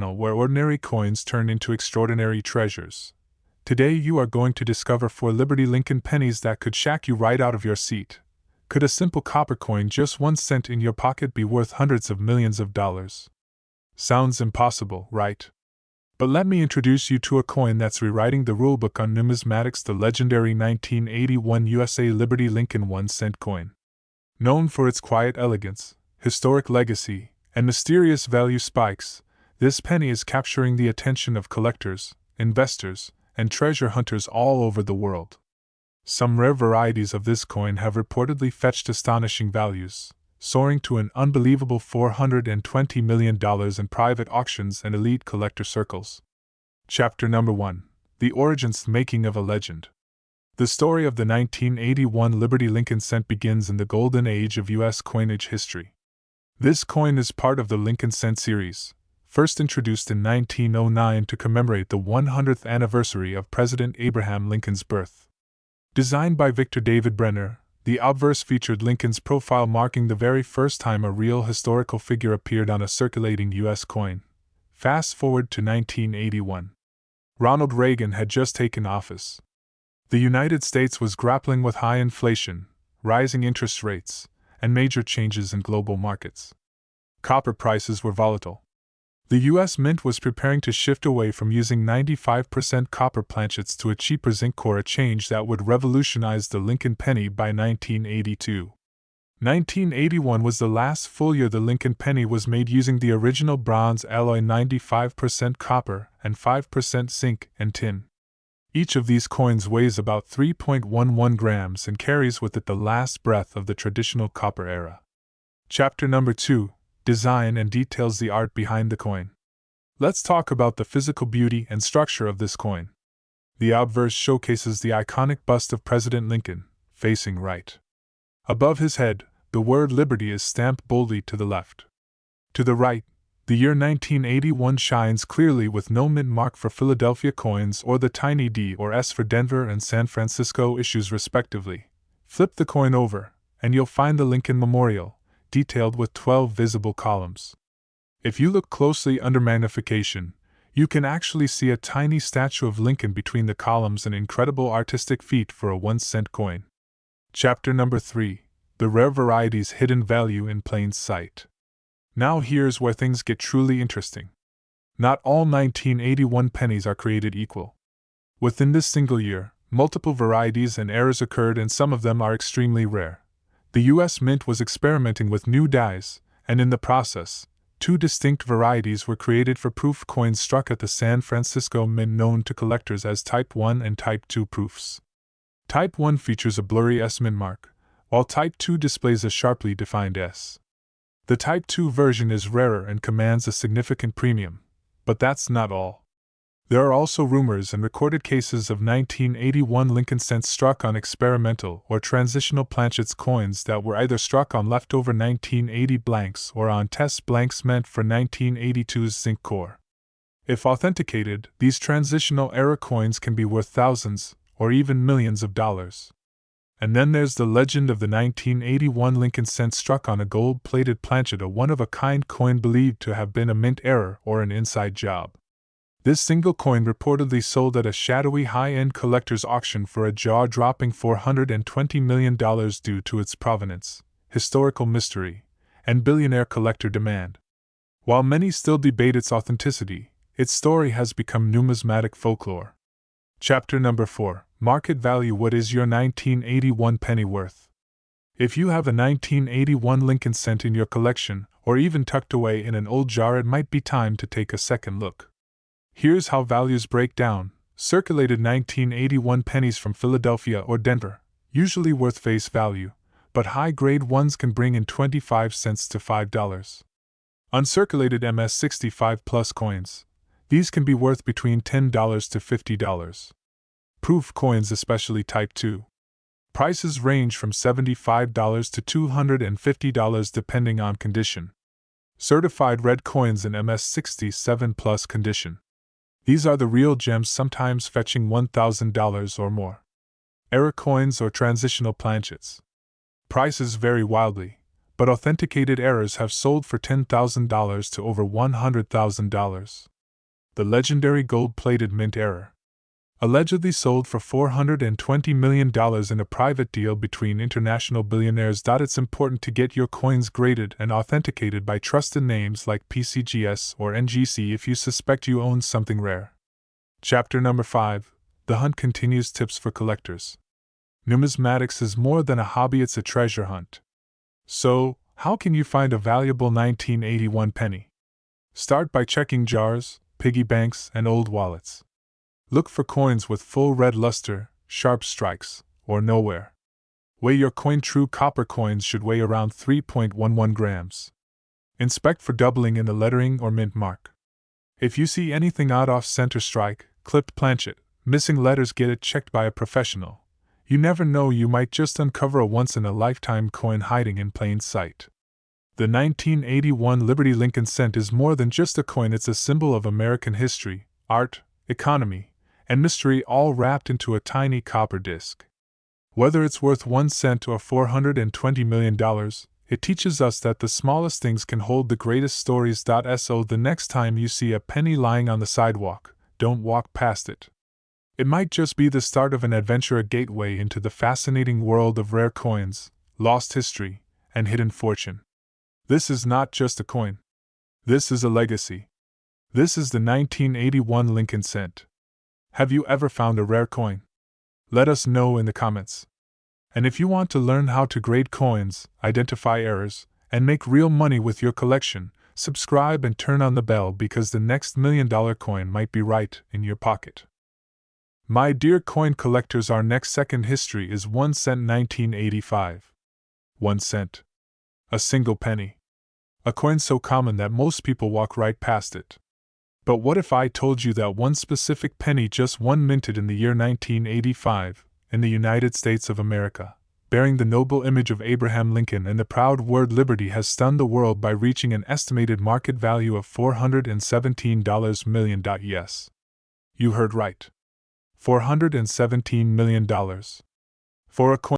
channel where ordinary coins turn into extraordinary treasures. Today you are going to discover 4 Liberty Lincoln pennies that could shack you right out of your seat. Could a simple copper coin just 1 cent in your pocket be worth hundreds of millions of dollars? Sounds impossible, right? But let me introduce you to a coin that's rewriting the rulebook on numismatics, the legendary 1981 USA Liberty Lincoln 1 cent coin. Known for its quiet elegance, historic legacy, and mysterious value spikes, this penny is capturing the attention of collectors, investors, and treasure hunters all over the world. Some rare varieties of this coin have reportedly fetched astonishing values, soaring to an unbelievable $420 million in private auctions and elite collector circles. Chapter number 1: The Origins Making of a Legend. The story of the 1981 Liberty Lincoln cent begins in the golden age of U.S. coinage history. This coin is part of the Lincoln cent series, first introduced in 1909 to commemorate the 100th anniversary of President Abraham Lincoln's birth. Designed by Victor David Brenner, the obverse featured Lincoln's profile, marking the very first time a real historical figure appeared on a circulating U.S. coin. Fast forward to 1981. Ronald Reagan had just taken office. The United States was grappling with high inflation, rising interest rates, and major changes in global markets. Copper prices were volatile. The U.S. Mint was preparing to shift away from using 95% copper planchets to a cheaper zinc core, a change that would revolutionize the Lincoln penny by 1982. 1981 was the last full year the Lincoln penny was made using the original bronze alloy, 95% copper and 5% zinc and tin. Each of these coins weighs about 3.11 grams and carries with it the last breath of the traditional copper era. Chapter number 2: Design and details, the art behind the coin. Let's talk about the physical beauty and structure of this coin. The obverse showcases the iconic bust of President Lincoln, facing right. Above his head, the word Liberty is stamped boldly to the left. To the right, the year 1981 shines clearly with no mint mark for Philadelphia coins or the tiny D or S for Denver and San Francisco issues respectively. Flip the coin over, and you'll find the Lincoln Memorial, detailed with 12 visible columns. If you look closely under magnification, you can actually see a tiny statue of Lincoln between the columns, an incredible artistic feat for a 1 cent coin. Chapter number 3: The Rare Varieties, Hidden Value in Plain Sight. Now here's where things get truly interesting. Not all 1981 pennies are created equal. Within this single year, multiple varieties and errors occurred, and some of them are extremely rare. The U.S. Mint was experimenting with new dies, and in the process, 2 distinct varieties were created for proof coins struck at the San Francisco Mint, known to collectors as Type 1 and Type 2 proofs. Type 1 features a blurry S mint mark, while Type 2 displays a sharply defined S. The Type 2 version is rarer and commands a significant premium, but that's not all. There are also rumors and recorded cases of 1981 Lincoln cents struck on experimental or transitional planchets, coins that were either struck on leftover 1980 blanks or on test blanks meant for 1982's zinc core. If authenticated, these transitional era coins can be worth thousands or even millions of dollars. And then there's the legend of the 1981 Lincoln cent struck on a gold-plated planchet, a one-of-a-kind coin believed to have been a mint error or an inside job. This single coin reportedly sold at a shadowy high-end collector's auction for a jaw-dropping $420 million due to its provenance, historical mystery, and billionaire collector demand. While many still debate its authenticity, its story has become numismatic folklore. Chapter number 4: Market Value. What is your 1981 penny worth? If you have a 1981 Lincoln cent in your collection, or even tucked away in an old jar, it might be time to take a second look. Here's how values break down. Circulated 1981 pennies from Philadelphia or Denver, usually worth face value, but high-grade ones can bring in 25 cents to $5. Uncirculated MS-65 plus coins. These can be worth between $10 to $50. Proof coins, especially Type 2. Prices range from $75 to $250 depending on condition. Certified red coins in MS-67 plus condition. These are the real gems, sometimes fetching $1,000 or more. Error coins or transitional planchets. Prices vary wildly, but authenticated errors have sold for $10,000 to over $100,000. the legendary gold-plated mint error. Allegedly sold for $420 million in a private deal between international billionaires. It's important to get your coins graded and authenticated by trusted names like PCGS or NGC if you suspect you own something rare. Chapter number 5. The Hunt Continues. Tips for Collectors. Numismatics is more than a hobby, it's a treasure hunt. So, how can you find a valuable 1981 penny? Start by checking jars, piggy banks, and old wallets. Look for coins with full red luster, sharp strikes, or nowhere. Weigh your coin. True copper coins should weigh around 3.11 grams. Inspect for doubling in the lettering or mint mark. If you see anything odd off center strike, clipped planchet, missing letters, get it checked by a professional. You never know, you might just uncover a once-in-a-lifetime coin hiding in plain sight. The 1981 Liberty Lincoln cent is more than just a coin, it's a symbol of American history, art, economy, and mystery, all wrapped into a tiny copper disc. Whether it's worth 1 cent or $420 million, it teaches us that the smallest things can hold the greatest stories. So the next time you see a penny lying on the sidewalk, don't walk past it. It might just be the start of an adventure, a gateway into the fascinating world of rare coins, lost history, and hidden fortune. This is not just a coin. This is a legacy. This is the 1981 Lincoln cent. Have you ever found a rare coin? Let us know in the comments. And if you want to learn how to grade coins, identify errors, and make real money with your collection, subscribe and turn on the bell, because the next $1 million coin might be right in your pocket. My dear coin collectors, our next second history is 1 cent 1985. 1 cent. A single penny. A coin so common that most people walk right past it. But what if I told you that one specific penny, just one, minted in the year 1985, in the United States of America, bearing the noble image of Abraham Lincoln and the proud word liberty, has stunned the world by reaching an estimated market value of $417 million. Yes. You heard right. $417 million. For a coin